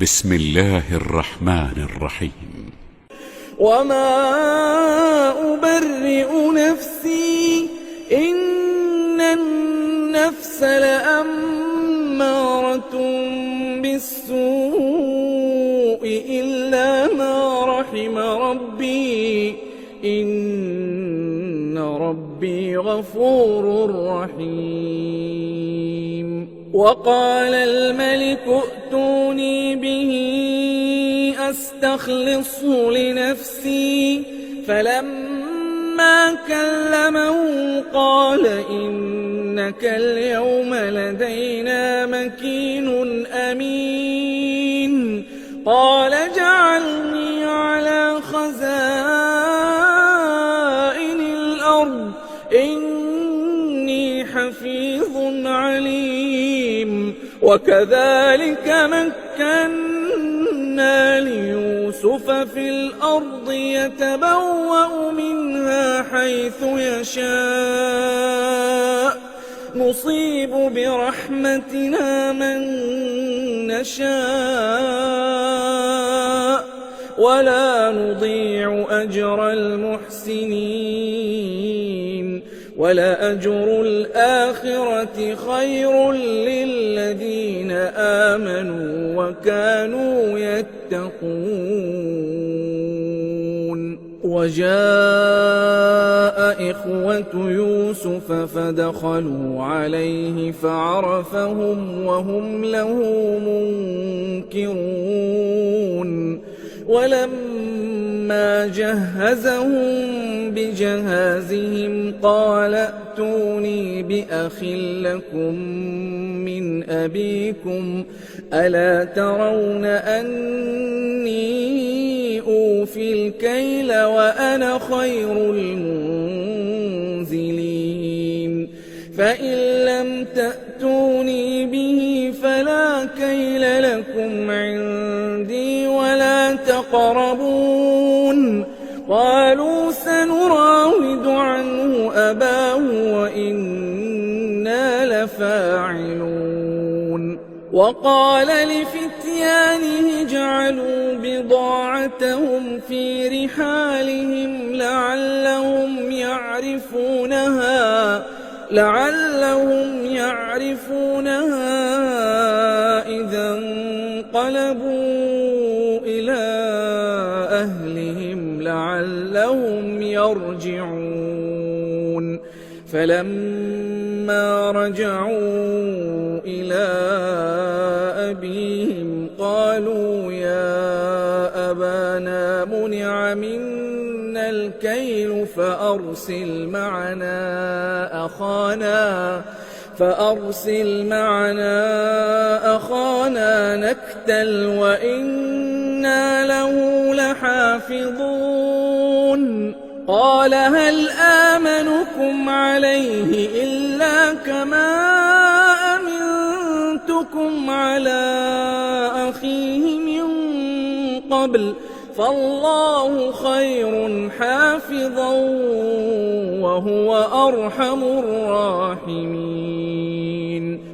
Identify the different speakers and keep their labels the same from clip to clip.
Speaker 1: بسم الله الرحمن الرحيم.
Speaker 2: وما أبرئ نفسي إن النفس لأمارة بالسوء إلا ما رحم ربي إن ربي غفور رحيم. وقال الملك ائتوني به أستخلصه لنفسي فلما كلمه قال إنك اليوم لدينا مكين أمين. قال اجعلني على خزائن الأرض إني حفيظ عليم. وكذلك مكنا ليوسف في الأرض يتبوأ منها حيث يشاء نصيب برحمتنا من نشاء ولا نضيع أجر المحسنين. ولأجر الآخرة خير للذين آمنوا وكانوا يتقون. وجاء إخوة يوسف فدخلوا عليه فعرفهم وهم له منكرون. ولما جهزهم بجهازهم قال ائتوني بأخ لكم من أبيكم ألا ترون أني أوفي الكيل وأنا خير المنزلين. فإن لم تأتوني به فلا كيل لكم عندي ولا تقربون. قالوا سنراود عنه أباه وإنا لفاعلون. وقال لفتيانه اجعلوا بضاعتهم في رحالهم لعلهم يعرفونها إذا انقلبوا إلى أهلهم لعلهم يرجعون. فلما رجعوا إلى أبيهم قالوا يا أبانا منع منا الكيل فأرسل معنا أخانا نكتل وإنا له لحافظون. قال هل آمنكم عليه إلا كما أمنتكم على أخيه من قبل فالله خير حافظا وهو أرحم الراحمين.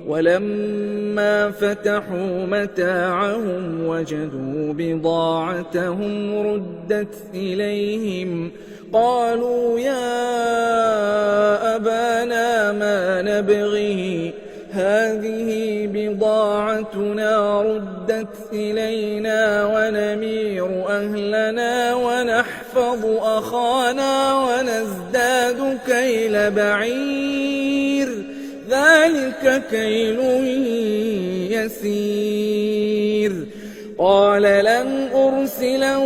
Speaker 2: ولما فتحوا متاعهم وجدوا بضاعتهم ردت إليهم قالوا يا أبانا ما نبغي هذه بضاعتنا ردت إلينا ونمير أهلنا ونحفظ أخانا ونزداد كيل بعير ذلك كيل يسير. قال لن أرسله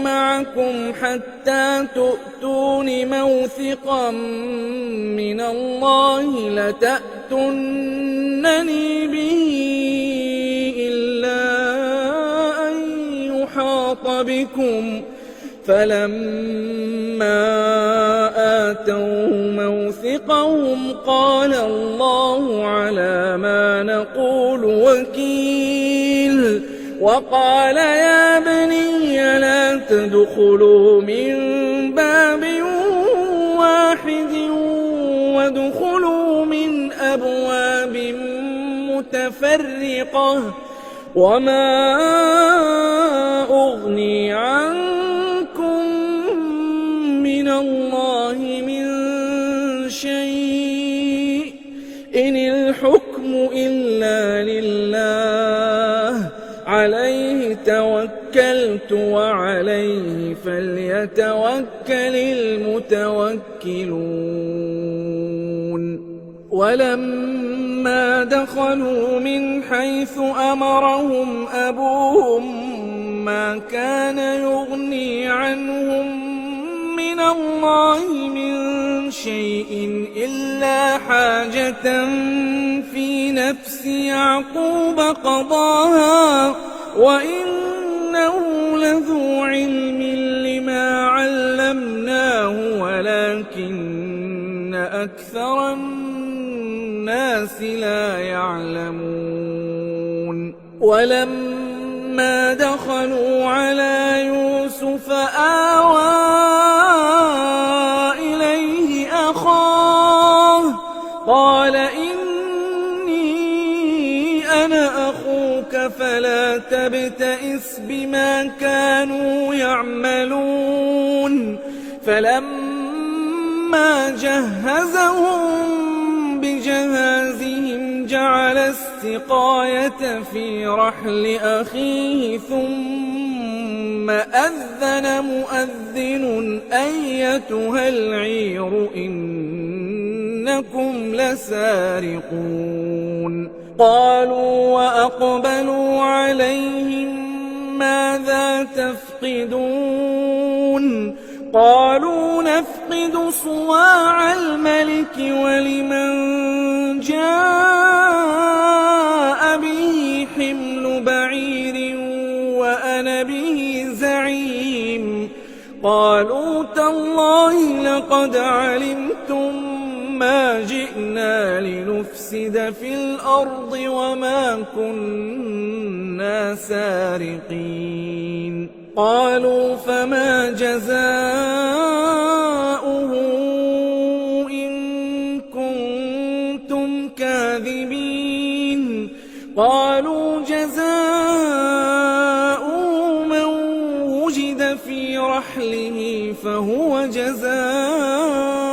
Speaker 2: معكم حتى تؤتون موثقا من الله لتأتونني به إلا أن يحاط بكم. فلما آتوا موثقهم قال الله على ما نقول وكيل. وقال يا بني لا تدخلوا من باب واحد وادخلوا من أبواب متفرقة وما أغني عنكم من الله من شيء إن الحكم إلا لله عليه توكلت وعليه فليتوكل المتوكلون ولما دخلوا من حيث أمرهم أبوهم ما كان يغني عنهم من الله من شيء إلا حاجة في نفس يعقوب قضاها وإنه لذو علم لما علمناه ولكن أكثر الناس لا يعلمون ولما دخلوا على يوسف آوى إليه أخاه قال إني أنا أخوك فلا تبتئس بما كانوا يعملون فلما جهزهم بجهازهم جعل السقاية في رحل أخيه ثم أذن مؤذن أيتها العير إنكم لسارقون قالوا وأقبلوا عليهم ماذا تفقدون قالوا نفقد صواع الملك ولمن جاء به حمل بعير وأنا به زعيم قالوا تالله لقد علمتم ما جئنا لنفسد في الأرض وما كنا سارقين قالوا فما جزاؤه إن كنتم كاذبين قالوا جزاؤه من وجد في رحله فهو جزاؤه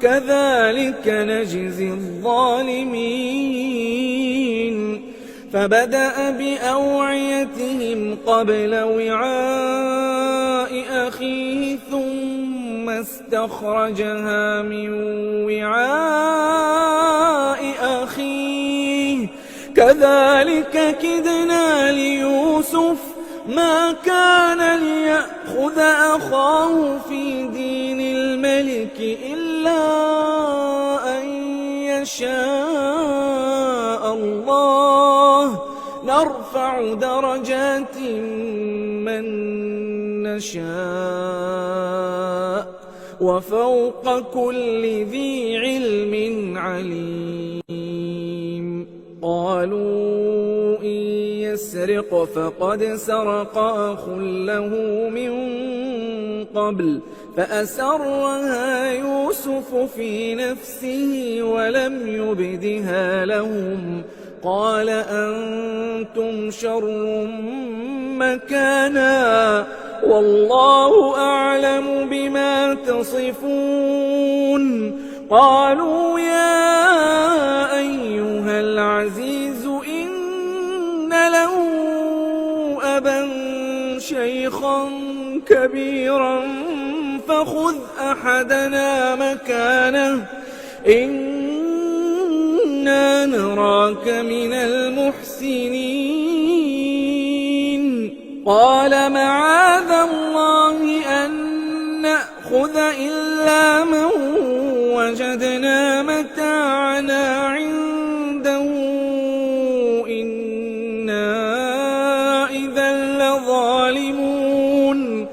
Speaker 2: كذلك نجزي الظالمين فبدأ بأوعيتهم قبل وعاء أخيه ثم استخرجها من وعاء أخيه كذلك كدنا ليوسف ما كان ليأخذ أخاه في دين الملك إلا أن يشاء الله نرفع درجات من نشاء وفوق كل ذي علم عليم قالوا إن يسرق فقد سرق أخ له من قبل فأسرها يوسف في نفسه ولم يبدها لهم قال أنتم شر مكانا والله أعلم بما تصفون قالوا يا أيها العزيز إن له أبا شيخا كبيرا فخذ أحدنا مكانه إنا نراك من المحسنين قال معاذ الله أن نأخذ إلا من وجدنا متاعنا عنده إنا إذا لظالمون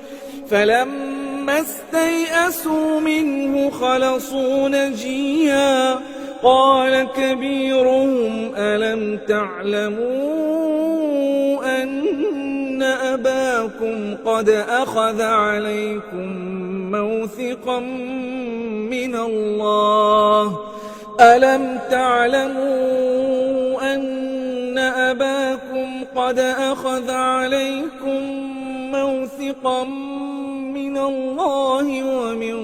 Speaker 2: فلما استيئسوا منه خلصوا نجيا قال كبيرهم ألم تعلموا أن أباكم قد أخذ عليكم موثقا من الله ألم تعلموا أن أباكم قد أخذ عليكم موثقا من الله ومن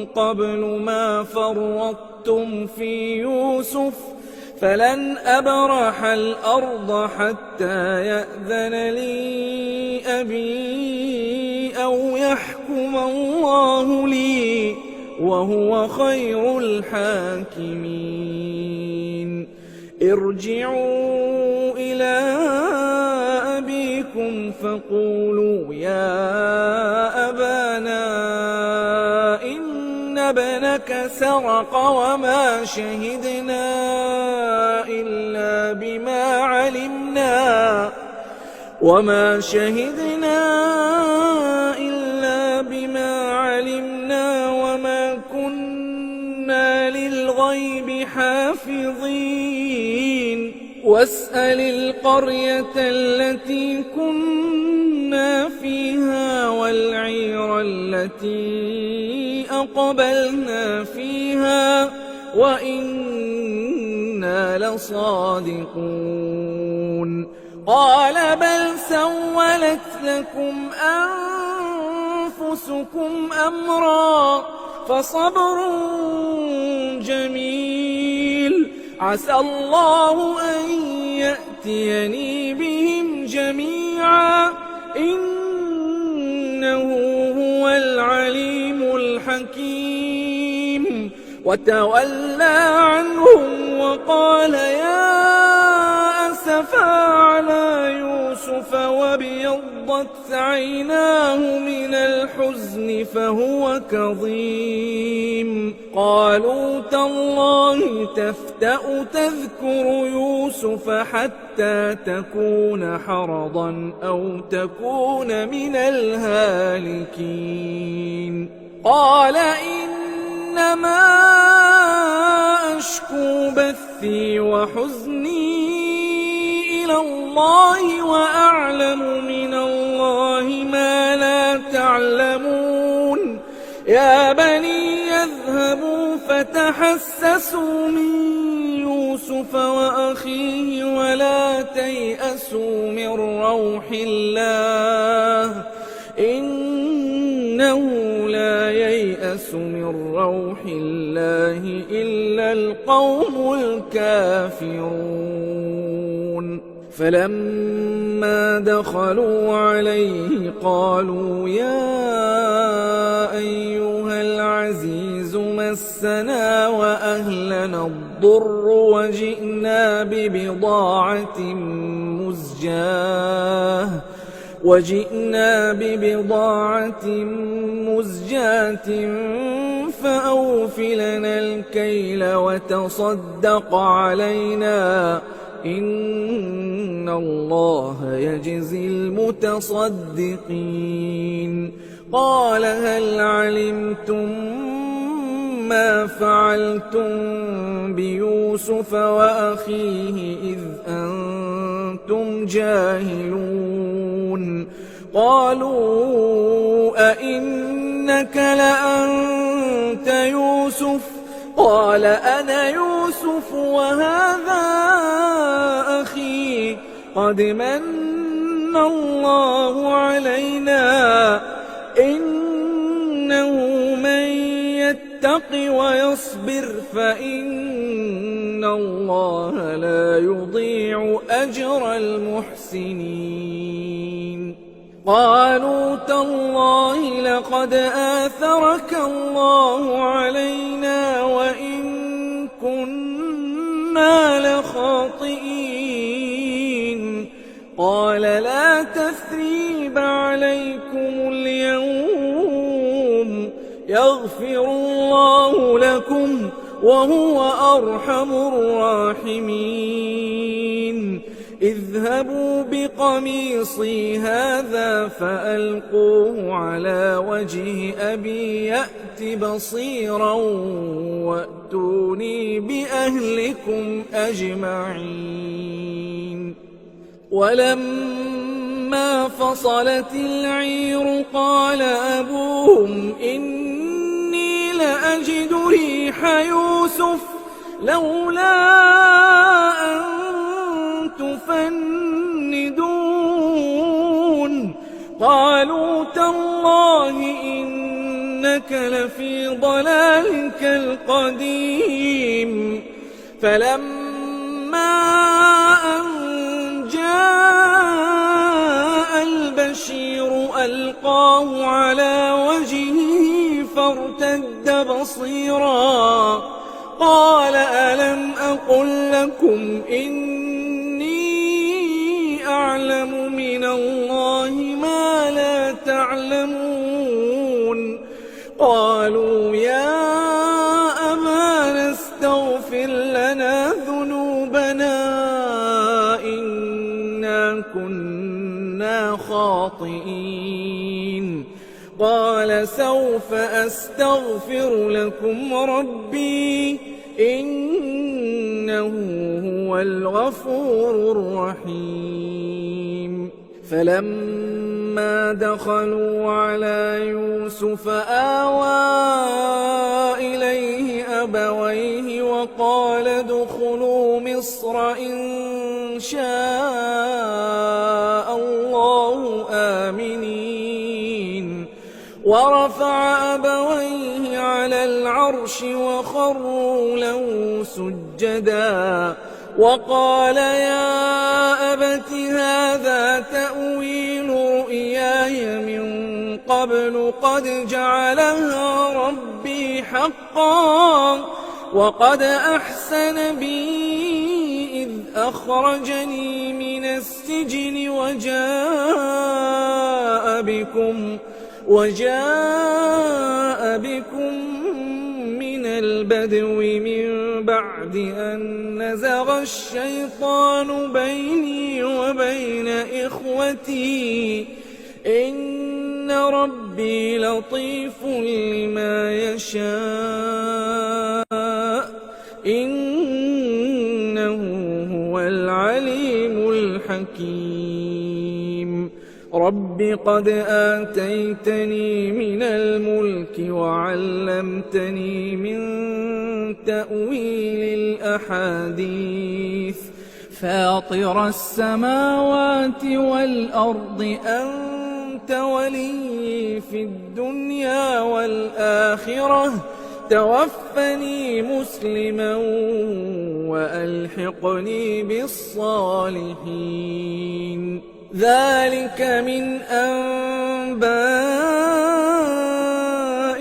Speaker 2: قبل ما فرطتم في يوسف فلن أبرح الأرض حتى يأذن لي أبي أو يحكم الله لي وهو خير الحاكمين ارجعوا إلى أبيكم فقولوا يا أبانا إن ابنك سرق وما شهدنا إلا بما علمنا وما كنا للغيب حافظين واسأل القرية التي كنا فيها والعير التي أقبلنا فيها وإنا لصادقون قال بل سولت لكم أنفسكم أمرا فصبر جميل عسى الله أن يأتيني بهم جميعا إنه هو العليم الحكيم وتولى عنهم وقال يا أسفا على يوسف وابيضت عيناه من الحزن فهو كظيم قالوا تالله تفتأ تذكر يوسف حتى تكون حرضا أو تكون من الهالكين قال إنما أشكو بثي وحزني إلى الله وأعلم من الله ما لا تعلمون يا بني يذهبوا فتحسسوا من يوسف وأخيه ولا تيأسوا من روح الله إنه لا ييأس من روح الله إلا القوم الكافرون فلما دخلوا عليه قالوا يا أيها العزيز مسنا وأهلنا الضر وجئنا ببضاعة مزجاة فأوف لنا الكيل وتصدق علينا إن الله يجزي المتصدقين قال هل علمتم ما فعلتم بيوسف وأخيه إذ أنتم جاهلون قالوا أئنك لأنت يوسف قال أنا يوسف وهذا أخي قد من الله علينا إنه من يتق ويصبر فإن الله لا يضيع أجر المحسنين قالوا تالله لقد آثرك الله علينا وإن كنا لخاطئين قال لا تثريب عليكم اليوم يغفر الله لكم وهو أرحم الراحمين اذهبوا بقميصي هذا فألقوه على وجه أبي يأت بصيرا وأتوني بأهلكم أجمعين ولما فصلت العير قال أبوهم إني لأجد ريح يوسف لولا أن تفندون قالوا تالله إنك لفي ضلالك القديم. فلما أن جاء البشير ألقاه على وجهه فارتد بصيرا قال ألم أقل لكم إني أعلم من الله ما لا تعلمون. قالوا يا أبانا استغفر لنا ذنوبنا إنا كنا خاطئين. قال سوف أستغفر لكم ربي إنه هو الغفور الرحيم. فلما دخلوا على يوسف آوى إليه أبويه وقال ادخلوا مصر إن شاء الله آمنين. ورفع أبويه على العرش وخروا له سجدا وقال يا أبت هذا تأويل رؤياي من قبل قد جعلها ربي حقا وقد أحسن بي إذ أخرجني من السجن وجاء بكم من البدو من بعد أن نزغ الشيطان بيني وبين إخوتي إن ربي لطيف لما يشاء إنه هو العليم الحكيم. رب قد آتيتني من الملك وعلمتني من تأويل الأحاديث فاطر السماوات والأرض أنت ولي في الدنيا والآخرة توفني مسلما وألحقني بالصالحين. ذلك من أنباء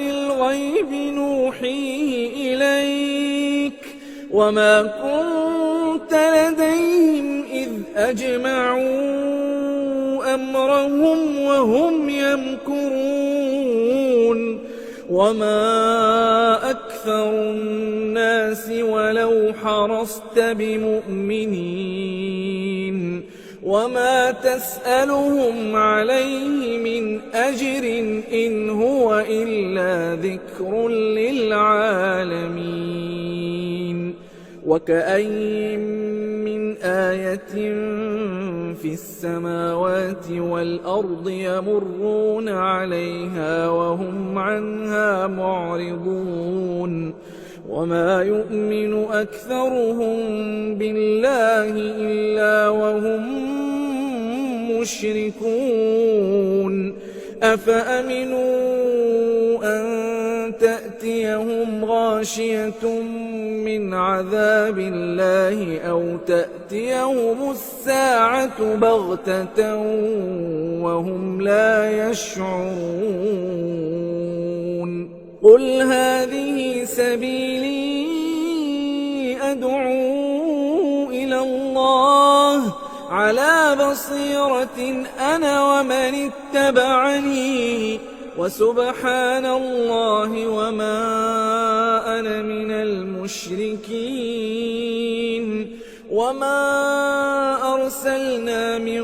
Speaker 2: الغيب نوحيه إليك وما كنت لديهم إذ أجمعوا أمرهم وهم يمكرون. وما أكثر الناس ولو حرصت بمؤمنين وما تسألهم عليه من أجر إن هو إلا ذكر للعالمين. وكأين من آية في السماوات والأرض يمرون عليها وهم عنها معرضون. وما يؤمن أكثرهم بالله إلا وهم مشركون. أفأمنوا أن تأتيهم غاشية من عذاب الله أو تأتيهم الساعة بغتة وهم لا يشعرون. قل هذه سبيلي أدعو إلى الله على بصيرة أنا ومن اتبعني وسبحان الله وما أنا من المشركين. وما أرسلنا من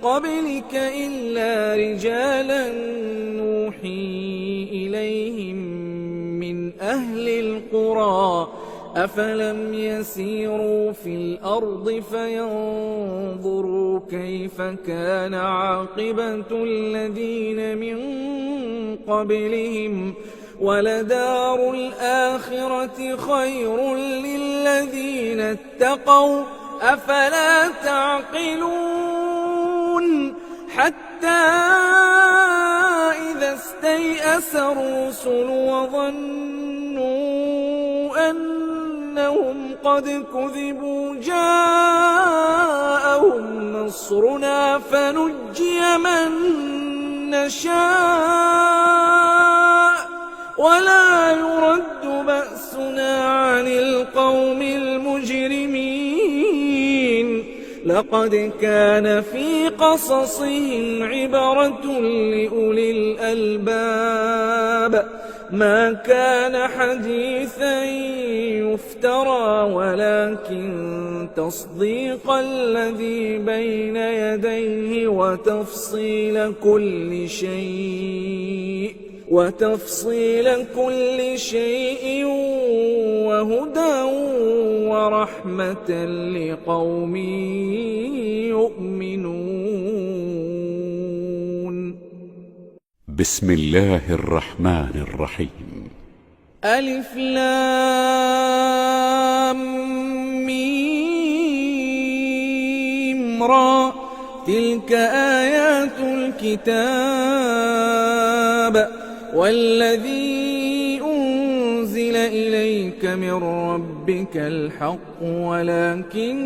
Speaker 2: قبلك إلا رجالا نوحي إليهم من أهل القرى أفلم يسيروا في الأرض فينظروا كيف كان عاقبة الذين من قبلهم ولدار الآخرة خير للذين اتقوا أفلا تعقلون. حتى إذا استيأس الرسل وظنوا أنهم قد كذبوا جاءهم نصرنا فنجي من نشاء ولا يرد بأسنا عن القوم المجرمين. لقد كان في قصصهم عبرة لأولي الألباب ما كان حديثا يفترى ولكن تصديق الذي بين يديه وتفصيل كل شيء وهدى ورحمة لقوم يؤمنون.
Speaker 1: بسم الله الرحمن الرحيم.
Speaker 2: ألف لام ميم را تلك آيات الكتاب والذي أنزل إليك من ربك الحق ولكن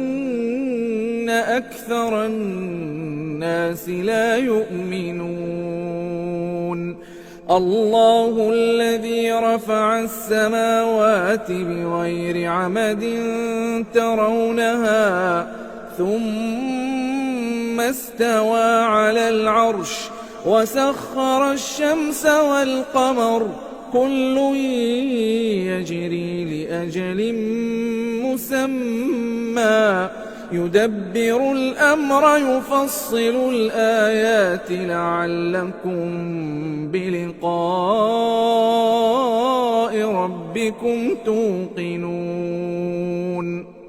Speaker 2: أكثر الناس لا يؤمنون. الله الذي رفع السماوات بغير عمد ترونها ثم استوى على العرش وسخر الشمس والقمر كل يجري لأجل مسمى يدبر الأمر يفصل الآيات لعلكم بلقاء ربكم توقنون.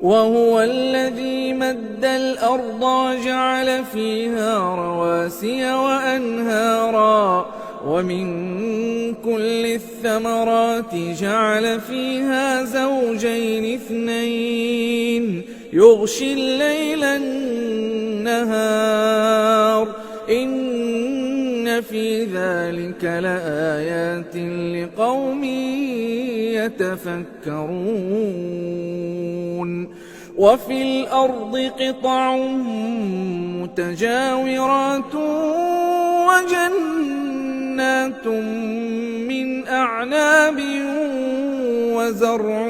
Speaker 2: وهو الذي مد الأرض وجعل فيها رواسي وأنهارا ومن كل الثمرات جعل فيها زوجين اثنين يغشي الليل النهار إن في ذلك لآيات لقوم يتفكرون. وفي الأرض قطع متجاورات وجنات من أعناب وزرع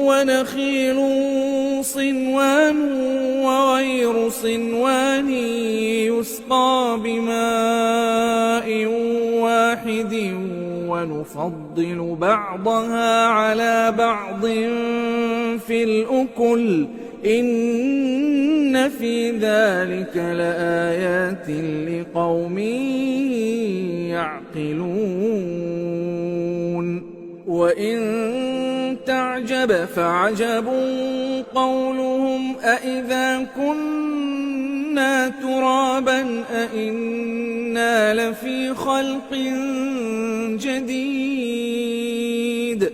Speaker 2: ونخيل صنوان وغير صنوان يسقى بماء واحد ونفضل بعضها على بعض في الأكل إن في ذلك لآيات لقوم يعقلون. وإن تعجب فعجب قولهم أإذا كنا ترابا أإنا لفي خلق جديد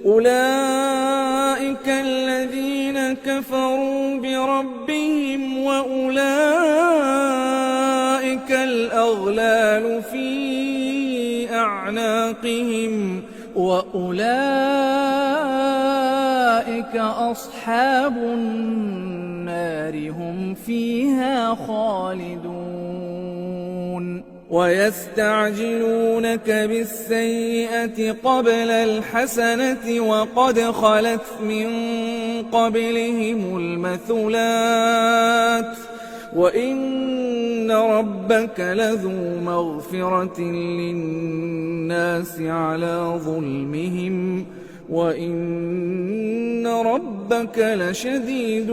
Speaker 2: أولئك الذين كفروا بربهم وأولئك الأغلال في أعناقهم وأولئك أصحاب النار هم فيها خالدون. ويستعجلونك بالسيئة قبل الحسنة وقد خلت من قبلهم المثلات وإن ربك لذو مغفرة للناس على ظلمهم وإن ربك لشديد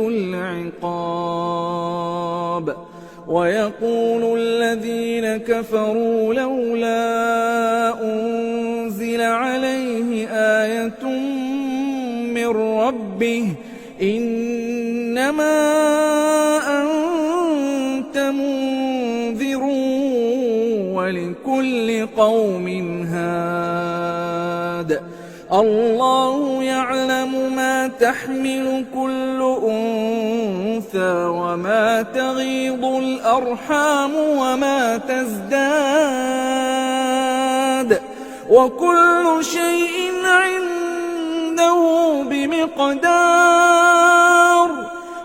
Speaker 2: العقاب. ويقول الذين كفروا لولا أنزل عليه آية من ربه إنما أنت منذر ولكل قوم هاد الله يعلم ما تحمل كل أنثى الأنثى وما تغيض الأرحام وما تزداد وكل شيء عنده بمقدار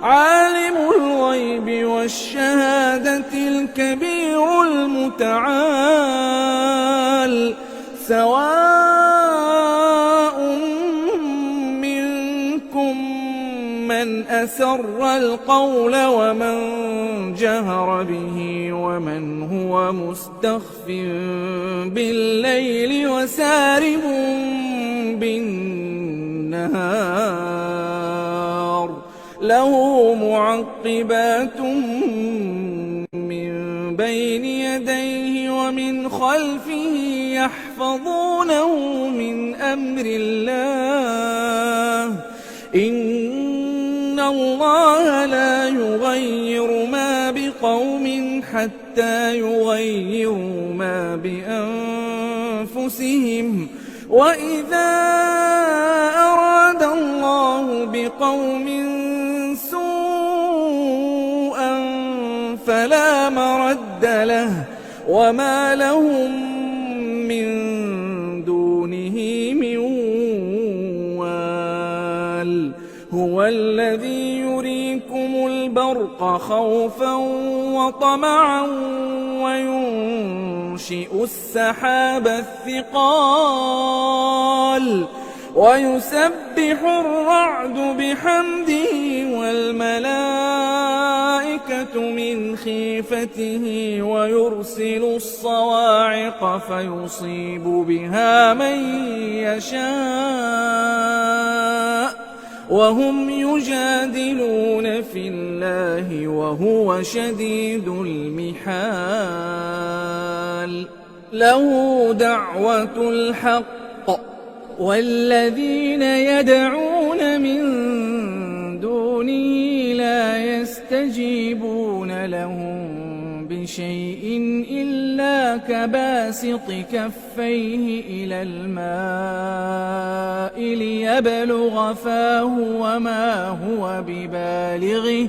Speaker 2: عالم الغيب والشهادة الكبير المتعال سواء منكم من أسر القول ومن جهر به ومن هو مستخف بالليل وسارب بالنهار له معقبات من بين يديه ومن خلفه يحفظونه من أمر الله إن الله لا يغير ما بقوم حتى يغيروا ما بأنفسهم وإذا أراد الله بقوم سوءا فلا مرد له وما لهم من دونه من وال هو الذي يريكم البرق خوفا وطمعا وينشئ السحاب الثقال ويسبح الرعد بحمده والملائكة من خيفته ويرسل الصواعق فيصيب بها من يشاء وهم يجادلون في الله وهو شديد المحال له دعوة الحق والذين يدعون من دونه لا يستجيبون لهم بشيء إلا كباسط كفيه إلى الماء ليبلغ فاه وما هو ببالغه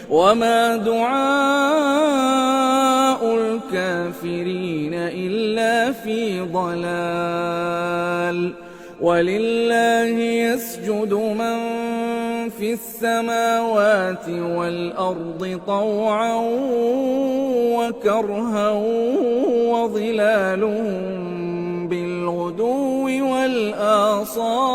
Speaker 2: وما دعاء الكافرين إلا في ضلال ولله يسجد من في السماوات والأرض طوعا وكرها وظلالهم بالغدو والآصال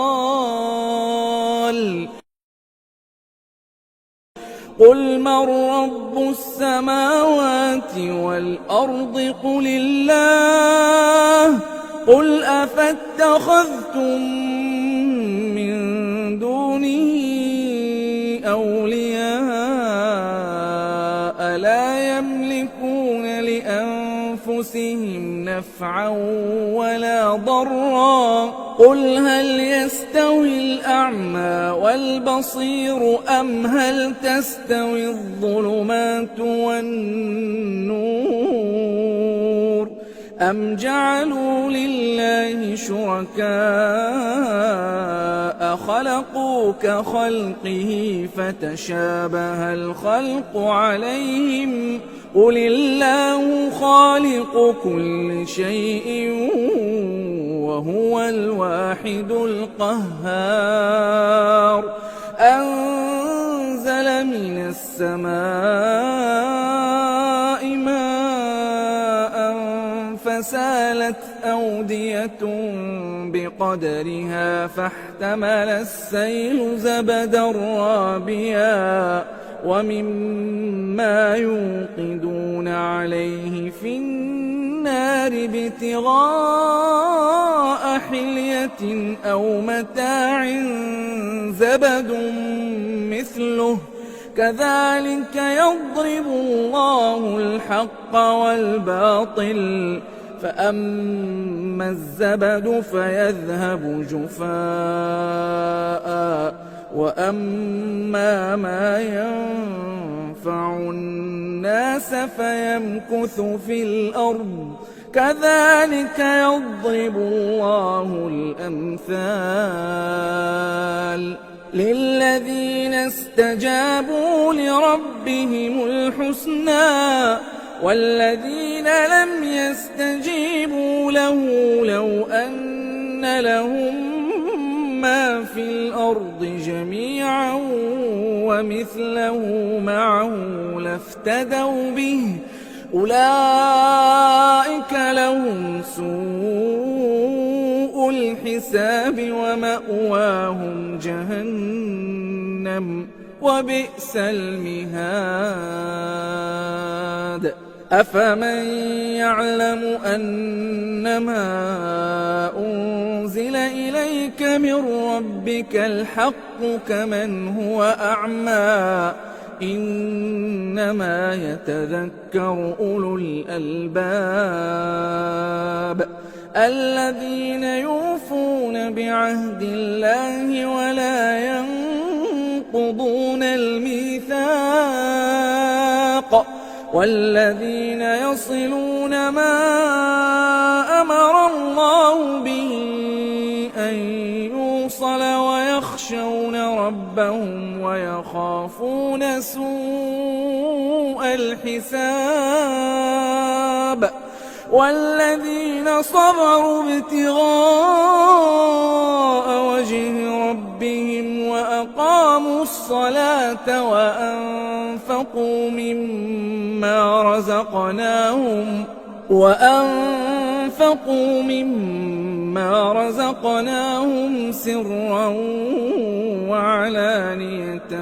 Speaker 2: قل من رب السماوات والأرض قل الله قل أفاتخذتم من دونه أولياء لا يملكون لأنفسهم نفعا ولا ضرا قل هل يستوي الأعمى والبصير أم هل تستوي الظلمات والنور أم جعلوا لله شركاء خلقوا كخلقه فتشابه الخلق عليهم قل الله خالق كل شيء وهو الواحد القهار أنزل من السماء ماء فسالت أودية بقدرها فاحتمل السيل زبدا رابيا ومما يوقدون عليه في النار ابتغاء حلية أو متاع زبد مثله كذلك يضرب الله الحق والباطل فأما الزبد فيذهب جفاء وأما ما ينفع الناس فيمكث في الأرض كذلك يضرب الله الأمثال للذين استجابوا لربهم الحسنى والذين لم يستجيبوا له لو أن لهم ما في الأرض جميعا ومثله معه لافتدوا به أولئك لهم سوء الحساب ومأواهم جهنم وبئس المهاد أفمن يعلم أنما أنزل إليك من ربك الحق كمن هو أعمى إنما يتذكر أولو الألباب الذين يوفون بعهد الله ولا ينقضون الميثاق والذين يصلون ما أمر الله به أن يوصل ويخشون ربهم ويخافون سوء الحساب والذين صبروا ابتغاء وجه ربهم وأقاموا الصلاة وأنفقوا مما رزقناهم سرا وعلانية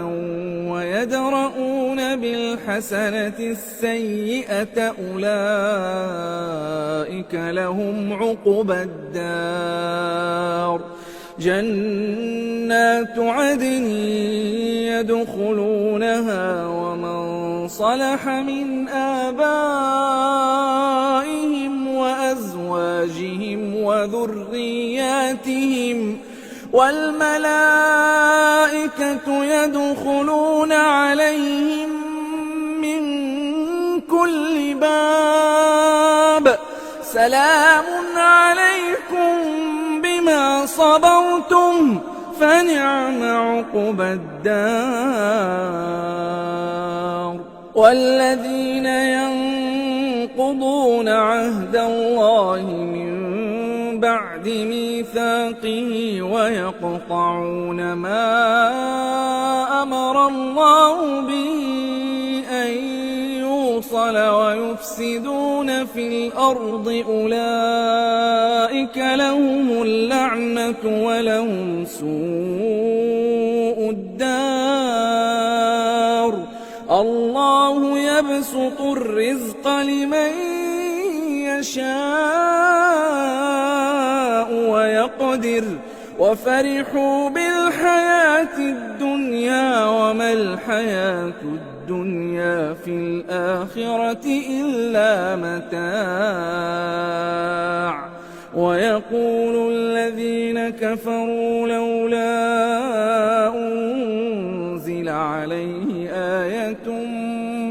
Speaker 2: ويدرؤون بالحسنة السيئة أولئك لهم عقبى الدار جنات عدن يدخلونها ومن صلح من آبائهم وأزواجهم وذرياتهم والملائكة يدخلون عليهم من كل باب سلام عليكم بما صبرتم فنعم عقبى الدار والذين ينقضون عهد الله من بعد ميثاقه ويقطعون ما أمر الله به أن يوصل ويفسدون في الأرض أولئك لهم اللعنة ولهم سوء الدار الله يبسط الرزق لمن يشاء ويقدر وفرحوا بالحياة الدنيا وما الحياة الدنيا في الآخرة إلا متاع ويقول الذين كفروا لولا أنزل عليه آية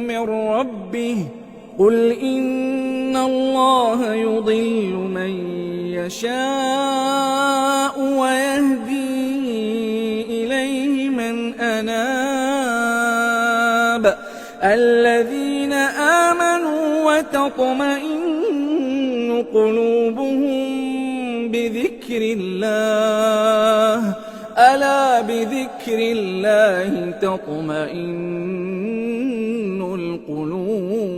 Speaker 2: من ربه قل إن الله يضل من يشاء ويهدي إليه من أناب الذين آمنوا وتطمئن قلوبهم بذكر الله ألا بذكر الله تطمئن القلوب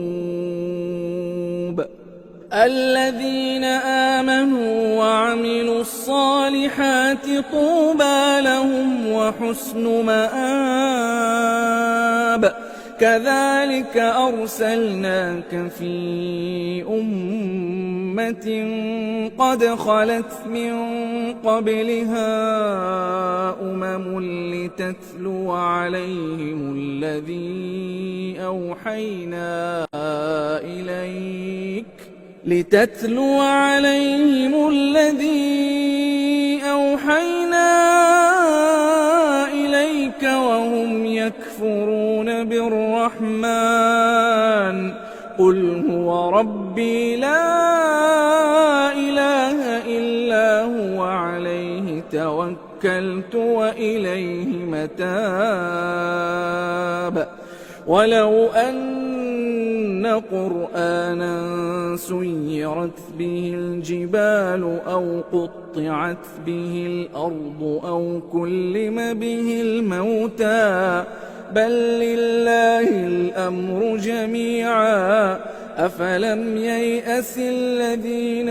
Speaker 2: الذين آمنوا وعملوا الصالحات طوبى لهم وحسن مآب كذلك أرسلناك في أمة قد خلت من قبلها لتتلو عليهم الذي أوحينا إليك وهم يكفرون بالرحمن قل هو ربي لا إله إلا هو عليه توكلت توكلت وإليه متاب ولو أن قرآنا سيرت به الجبال أو قطعت به الأرض أو كلم به الموتى بل لله الأمر جميعا أفلم ييأس الذين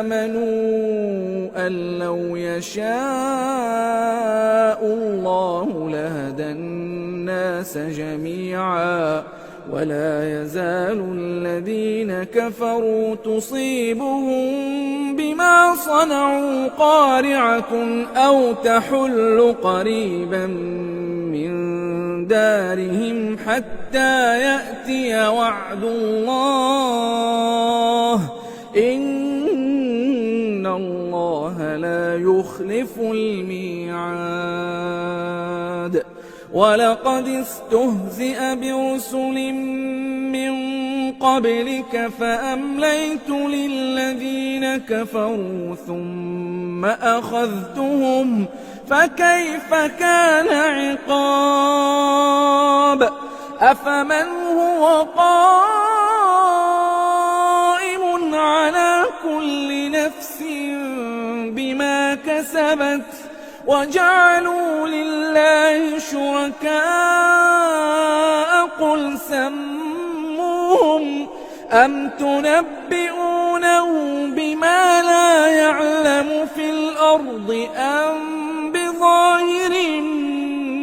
Speaker 2: آمنوا أن لو يشاء الله لهدى الناس جميعا ولا يزال الذين كفروا تصيبهم بما صنعوا قارعة أو تحل قريبا من دارهم حتى يأتي وعد الله إن الله لا يخلف الميعاد ولقد استهزئ برسل من قبلك فأمليت للذين كفروا ثم أخذتهم فكيف كان عقاب أفمن هو قائم على كل نفس بما كسبت وجعلوا لله شركاء قل سموهم أم تنبئونه بما لا يعلم في الأرض أم بظاهر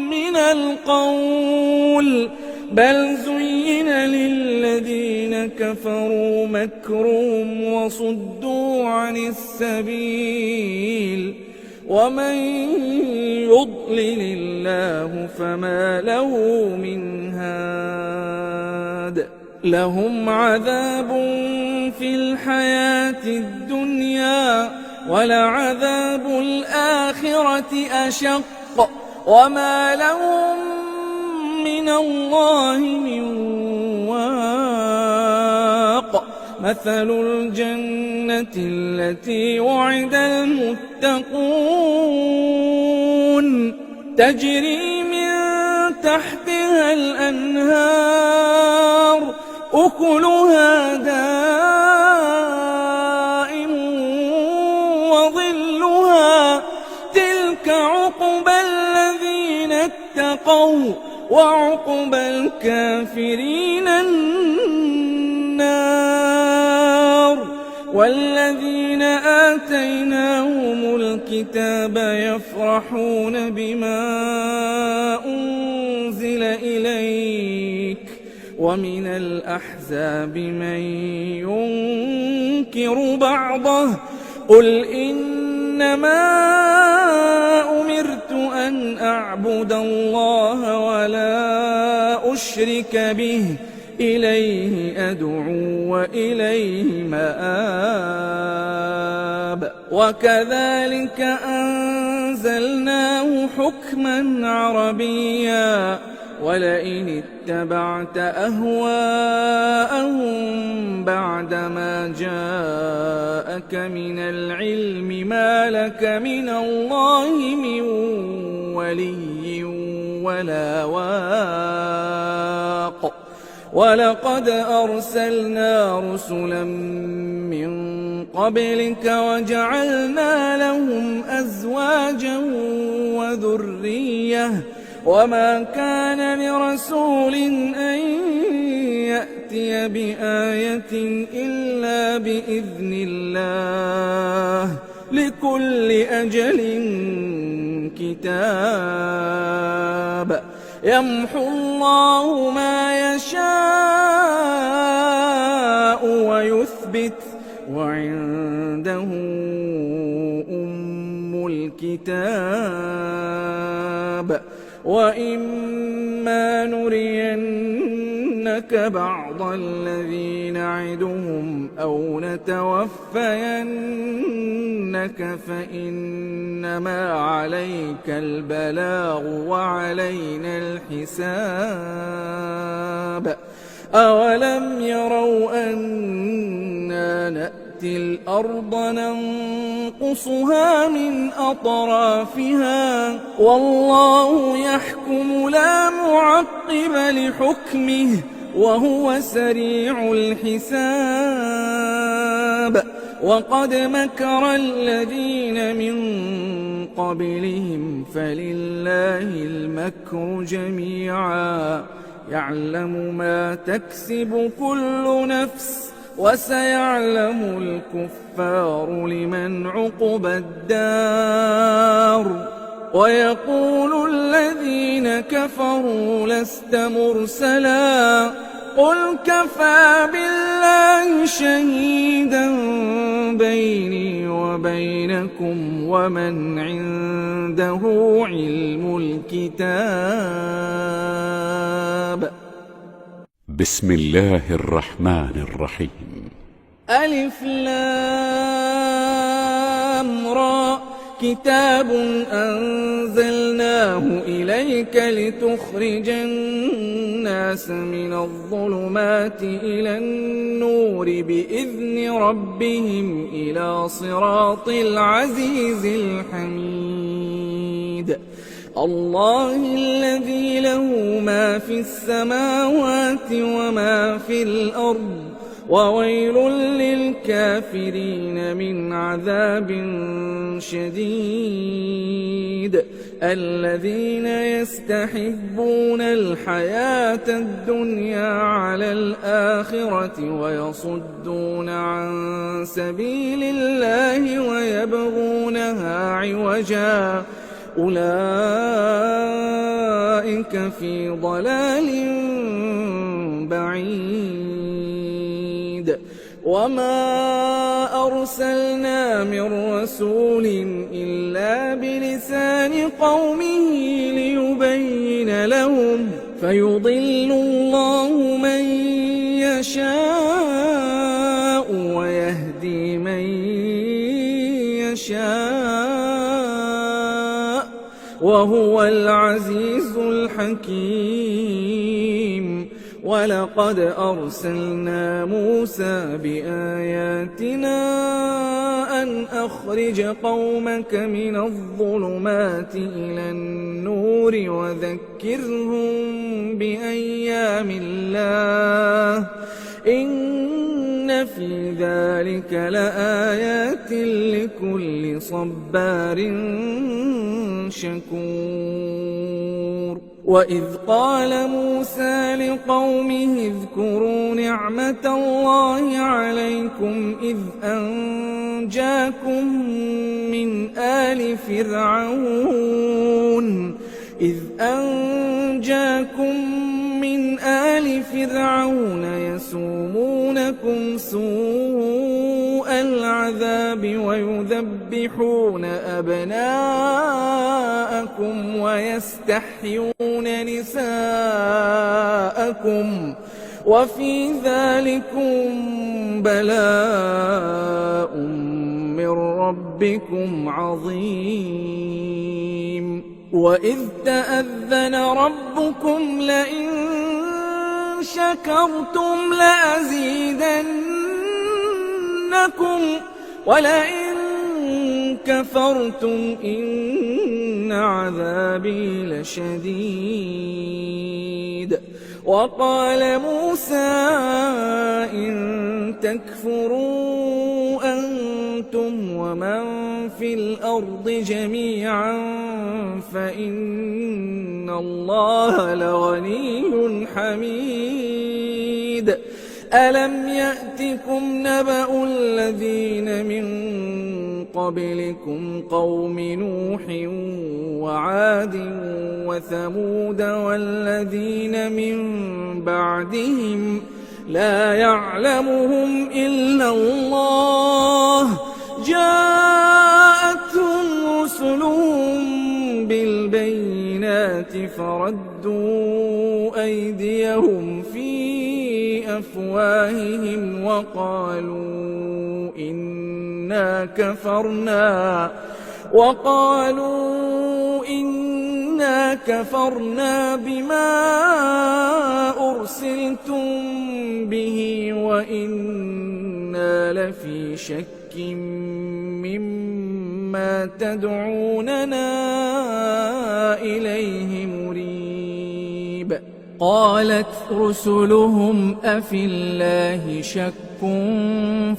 Speaker 2: من القول بل زين للذين كفروا مكرهم وصدوا عن السبيل ومن يضلل الله فما له من هاد لهم عذاب في الحياة الدنيا ولعذاب الآخرة أشق وما لهم من الله من واق مثل الجنة التي وعد المتقون تجري من تحتها الأنهار أكلها دائم وظلها تلك عقبى الذين اتقوا وعقبى الكافرين النار والذين آتيناهم الكتاب يفرحون بما أنزل إليك ومن الأحزاب من ينكر بعضه قل إنما أمرت أن أعبد الله ولا أشرك به إليه أدعو وإليه مآب وكذلك أنزلناه حكما عربيا ولئن اتبعت أهواءهم بعدما جاءك من العلم ما لك من الله من ولي ولا واق ولقد أرسلنا رسلا من قبلك وجعلنا لهم أزواجا وذرية وما كان لرسول أن يأتي بآية إلا بإذن الله لكل أجل كتاب يمحو الله ما يشاء ويثبت وعنده أم الكتاب وإما نرينك بعض الذي نعدهم أو نتوفينك فإنما عليك البلاغ وعلينا الحساب أولم يروا أنا نأتي الأرض ننقصها تنقصها من أطرافها والله يحكم لا معقب لحكمه وهو سريع الحساب وقد مكر الذين من قبلهم فلله المكر جميعا يعلم ما تكسب كل نفس وسيعلم الكفار لمن عقبى الدار ويقول الذين كفروا لست مرسلا قل كفى بالله شهيدا بيني وبينكم ومن عنده علم الكتاب.
Speaker 1: بسم الله الرحمن الرحيم.
Speaker 2: ألف لام را كتاب أنزلناه إليك لتخرج الناس من الظلمات إلى النور بإذن ربهم إلى صراط العزيز الحميد. الله الذي له ما في السماوات وما في الأرض وويل للكافرين من عذاب شديد. الذين يستحبون الحياة الدنيا على الآخرة ويصدون عن سبيل الله ويبغونها عوجا أولئك في ضلال بعيد. وما أرسلنا من رسول إلا بلسان قومه ليبين لهم فيضل الله من يشاء ويهدي من يشاء وهو العزيز الحكيم. ولقد أرسلنا موسى بآياتنا أن أخرج قومك من الظلمات إلى النور وذكرهم بأيام الله إن في ذلك لآيات لكل صبار شكور. وإذ قال موسى لقومه اذكروا نعمة الله عليكم إذ أنجاكم من آل فرعون يسومونكم سوء العذاب ويذبحون أبناءكم ويستحيون نساءكم وفي ذلكم بلاء من ربكم عظيم. وإذ تأذن ربكم لئن شكرتم لأزيدنكم ولئن كفرتم إن عذابي لشديد. وقال موسى إن تكفروا أنتم ومن في الأرض جميعا فإن الله لغني حميد. ألم يأتكم نبأ الذين من قبلكم قوم نوح وعاد وثمود والذين من بعدهم لا يعلمهم إلا الله جاءتهم رسلهم بالبينات فردوا أيديهم في أفواههم وقالوا إنا كفرنا بما أرسلتم به وإنا لفي شك مما تدعوننا إليه مريب. قالت رسلهم أفي الله شك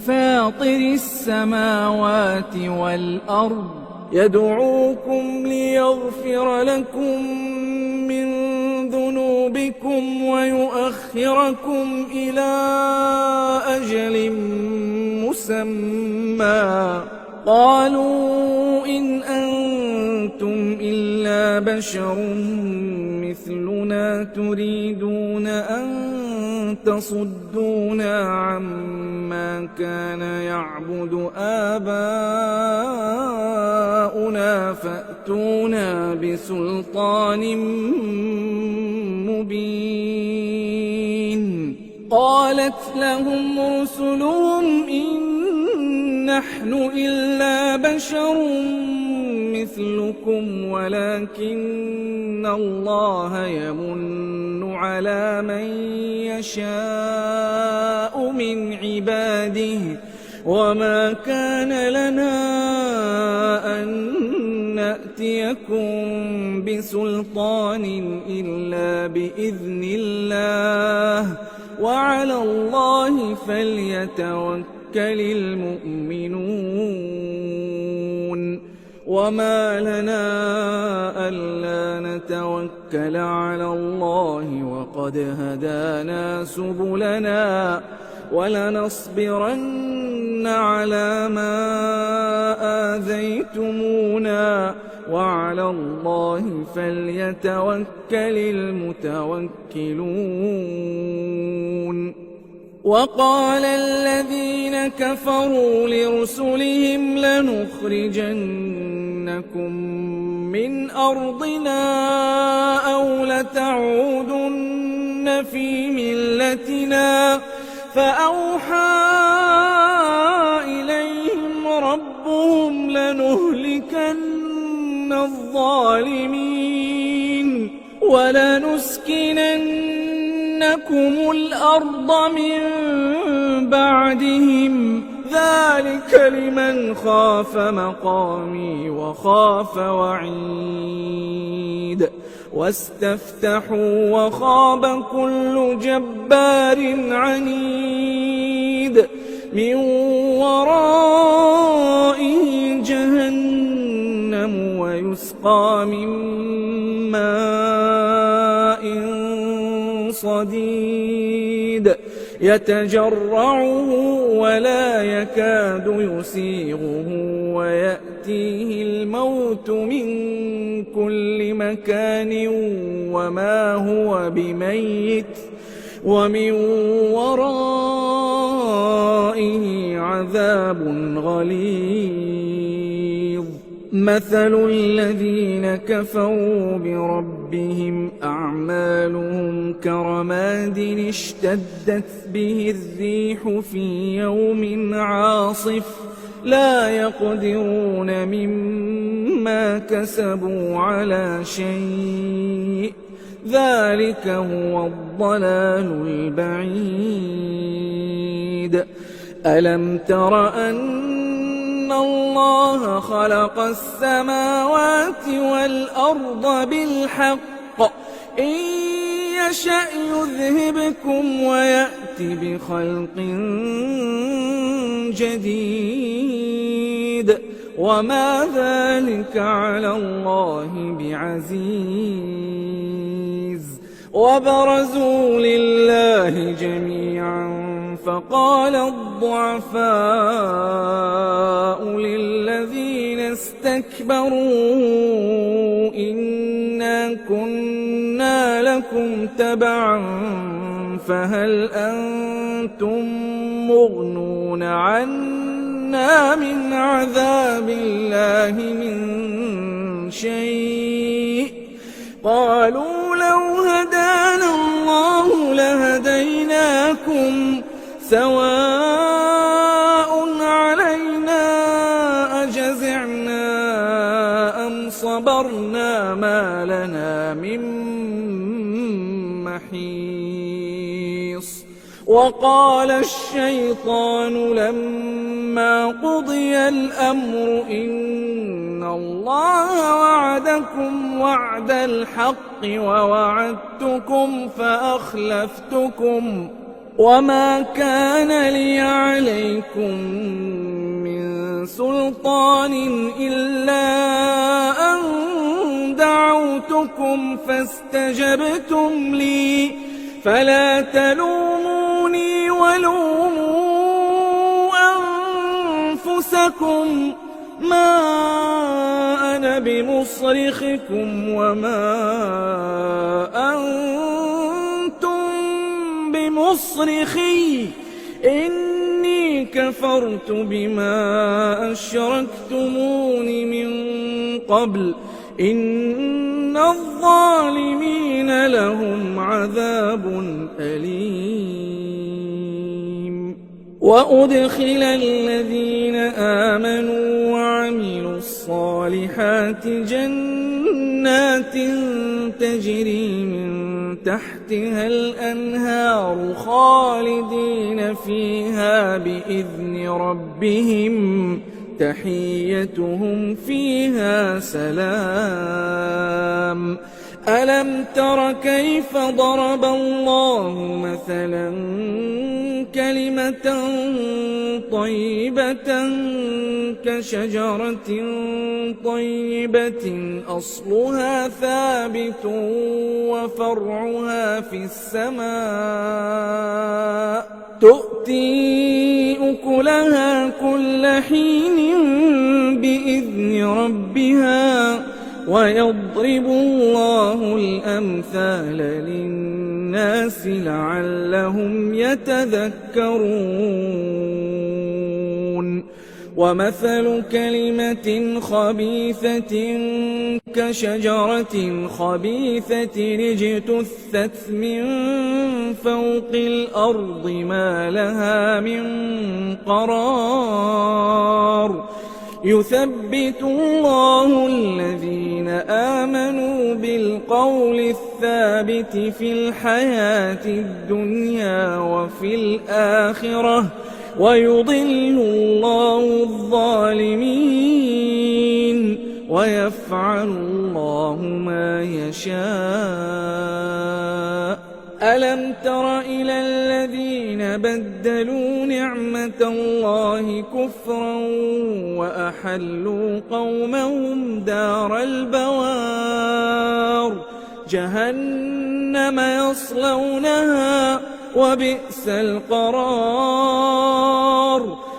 Speaker 2: فاطر السماوات والأرض يدعوكم ليغفر لكم من ذنوبكم ويؤخركم إلى أجل مسمى. قالوا إن أنتم إلا بشر مثلنا تريدون أن تصدونا عما كان يعبد آباؤنا فأتونا بسلطان مبين. قالت لهم رسلهم إن نحن إلا بشر مثلكم ولكن الله يمن على من يشاء من عباده وما كان لنا أن نأتيكم بسلطان إلا بإذن الله وعلى الله فليتوكل المؤمنون. وما لنا ألا نتوكل على الله وقد هدانا سبلنا ولنصبرن على ما آذيتمونا وعلى الله فليتوكل المتوكلون. وقال الذين كفروا لرسلهم لنخرجنكم من أرضنا أو لتعودن في ملتنا فأوحى إليهم ربهم لنهلكن الظالمين ولنسكننكم الأرض من بعدهم ذلك لمن خاف مقامي وخاف وعيد. واستفتحوا وخاب كل جبار عنيد من ورائه جهنم ويسقى من ماء صديد يتجرعه ولا يكاد يسيغه ويأتيه الموت من كل مكان وما هو بميت ومن ورائه عذاب غليظ. مثل الذين كفروا بربهم أعمالهم كرماد اشتدت به الريح في يوم عاصف لا يقدرون مما كسبوا على شيء ذلك هو الضلال البعيد. ألم تر أن الله خلق السماوات والأرض بالحق إن يشأ يذهبكم ويأت بخلق جديد وما ذلك على الله بعزيز. وبرزوا لله جميعا فقال الضعفاء للذين استكبروا إنا كنا لكم تبعا فهل أنتم مغنون عنا من عذاب الله من شيء قالوا لو هدانا الله لهديناكم سواء علينا أجزعنا أم صبرنا ما لنا من محيص. وقال الشيطان لما قضي الأمر إن إن الله وعدكم وعد الحق ووعدتكم فأخلفتكم وما كان لي عليكم من سلطان إلا أن دعوتكم فاستجبتم لي فلا تلوموني ولوموا أنفسكم ما أنا بمصرخكم وما أنتم بمصرخي إني كفرت بما أشركتمون من قبل إن الظالمين لهم عذاب أليم وأدخل الذين آمنوا وعملوا الصالحات جنات تجري من تحتها الأنهار خالدين فيها بإذن ربهم تحيتهم فيها سلام ألم تر كيف ضرب الله مثلا كلمة طيبة كشجرة طيبة أصلها ثابت وفرعها في السماء تؤتي أكلها كل حين بإذن ربها ويضرب الله الأمثال للناس لعلهم يتذكرون ومثل كلمة خبيثة كشجرة خبيثة اجتثت من فوق الأرض ما لها من قرار يثبت الله الذين آمنوا بالقول الثابت في الحياة الدنيا وفي الآخرة ويضل الله الظالمين ويفعل الله ما يشاء ألم تر إلى الذين بدلوا نعمة الله كفرا وأحلوا قومهم دار البوار جهنم يصلونها وبئس القرار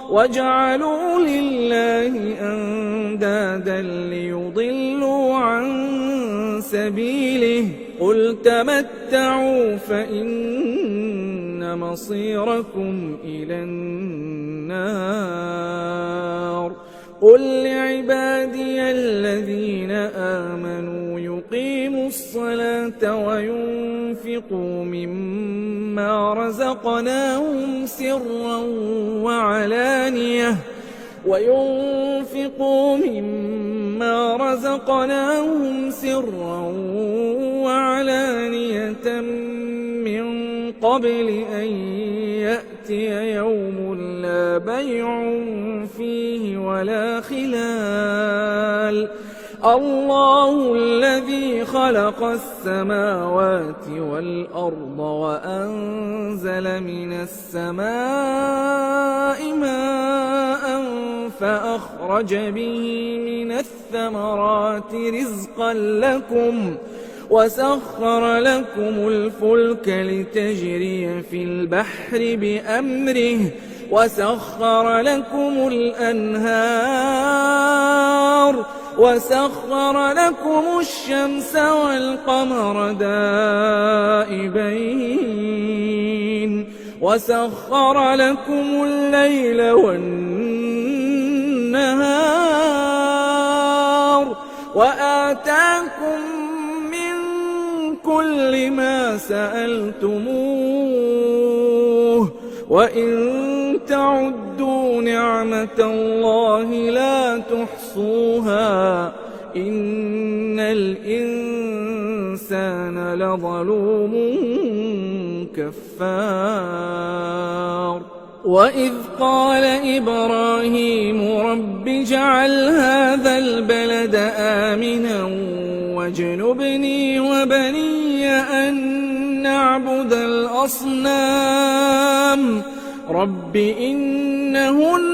Speaker 2: وجعلوا لله أندادا ليضلوا عن سبيله قل تمتعوا فإن مصيركم إلى النار قل لعبادي الذين آمنوا يقيموا الصلاة وينفقوا مما رزقناهم سرا وعلانية من قبل أن يأتي يوم لا بيع فيه ولا خلال الله الذي خلق السماوات والأرض وأنزل من السماء ماء فأخرج به من الثمرات رزقا لكم وسخر لكم الفلك لتجري في البحر بأمره وسخر لكم الأنهار وسخر لكم الشمس والقمر دائبين وسخر لكم الليل والنهار وآتاكم من كل ما سألتموه وإن تعدوا نعمة الله لا تحصوها إن الإنسان لظلوم كفار وإذ قال إبراهيم رب اجعل هذا البلد آمنا واجنبني وبني أن نعبد الأصنام رب إنهن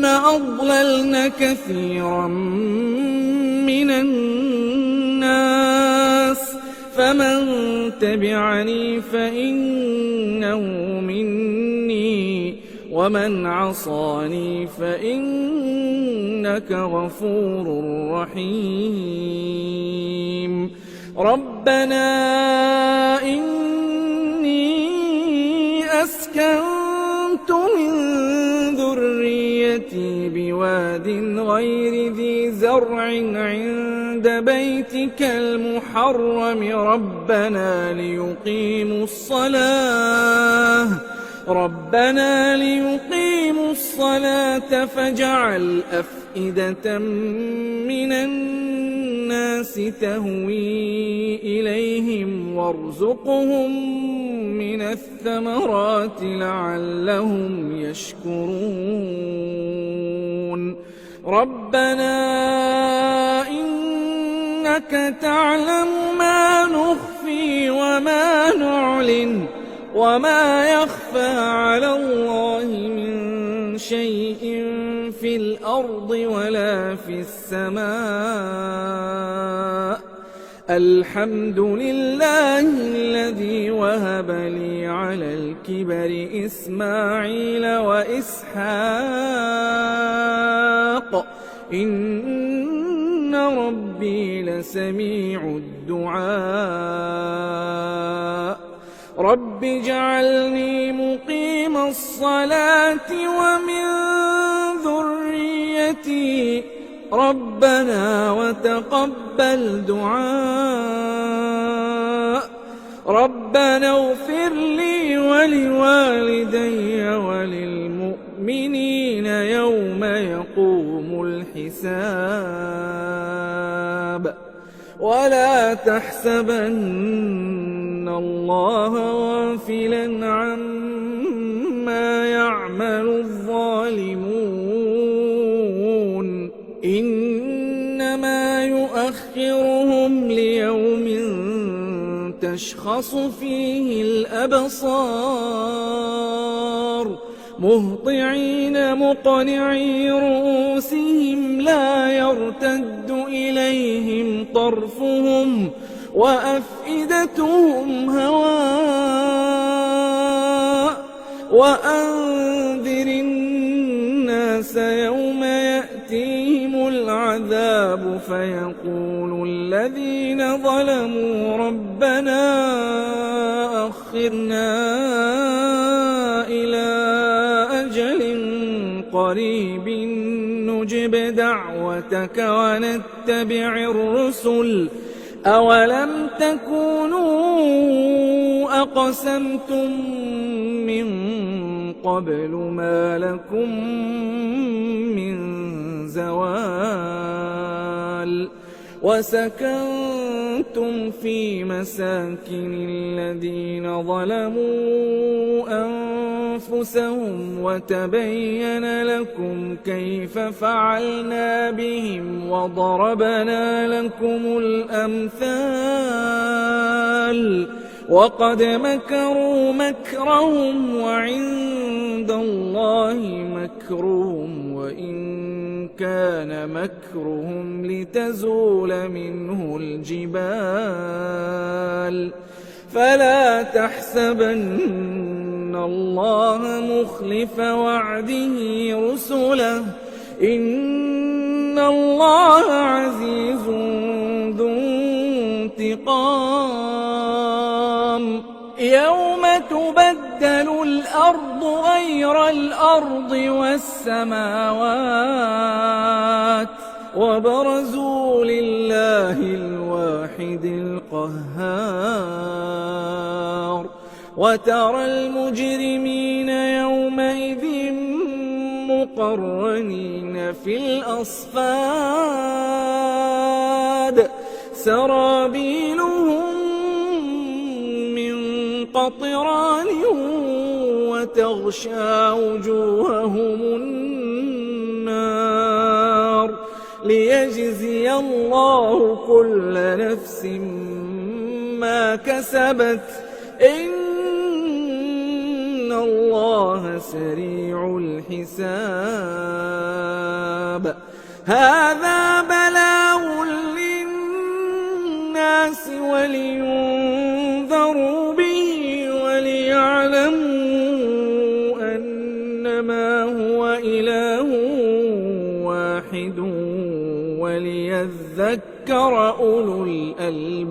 Speaker 2: أضللن كثيرا من الناس فمن تبعني فإنه مني ومن عصاني فإنك غفور رحيم ربنا إني أسكنت من ذريتي بواد غير ذي زرع عند بيتك المحرم ربنا ليقيموا الصلاة فاجعل أفئدة من الناس تهوي إليهم وارزقهم من الثمرات لعلهم يشكرون ربنا إنك تعلم ما نخفي وما نعلن وما يخفى على الله من شيء في الأرض ولا في السماء الحمد لله الذي وهب لي على الكبر إسماعيل وإسحاق إن ربي لسميع الدعاء رب اجعلني مقيم الصلاة ومن ذريتي ربنا وتقبل دعاء ربنا اغفر لي ولوالدي وللمؤمنين يوم يقوم الحساب ولا تحسبن الله غافلا عما يعمل الظالمون إنما يؤخرهم ليوم تشخص فيه الأبصار مهطعين مقنعي رؤوسهم لا يرتد إليهم طرفهم وأفئدتهم هواء وأنذر الناس يوم يأتيهم العذاب فيقول الذين ظلموا ربنا أخرنا إلى أجل قريب نجب دعوتك ونتبع الرسل أولم تكونوا أقسمتم من قبل ما لكم من زوال وسكنتم في مساكن الذين ظلموا أنفسهم وتبين لكم كيف فعلنا بهم وضربنا لكم الأمثال وقد مكروا مكرهم وعند الله مكرهم وإن كان مكرهم لتزول منه الجبال فلا تحسبن الله مخلف وعده رسله إن الله عزيز ذو انتقام يوم تبدل الأرض غير الأرض والسماوات وبرزوا لله الواحد القهار وترى المجرمين يومئذ مقرنين في الأصفاد سرابيلهم من قطران وتغشى وجوههم النار ليجزي الله كل نفس ما كسبت إن الله سريع الحساب. هذا بلاغ للناس ولينذروا به وليعلموا أنما هو إله واحد وليذكر أولو الألباب.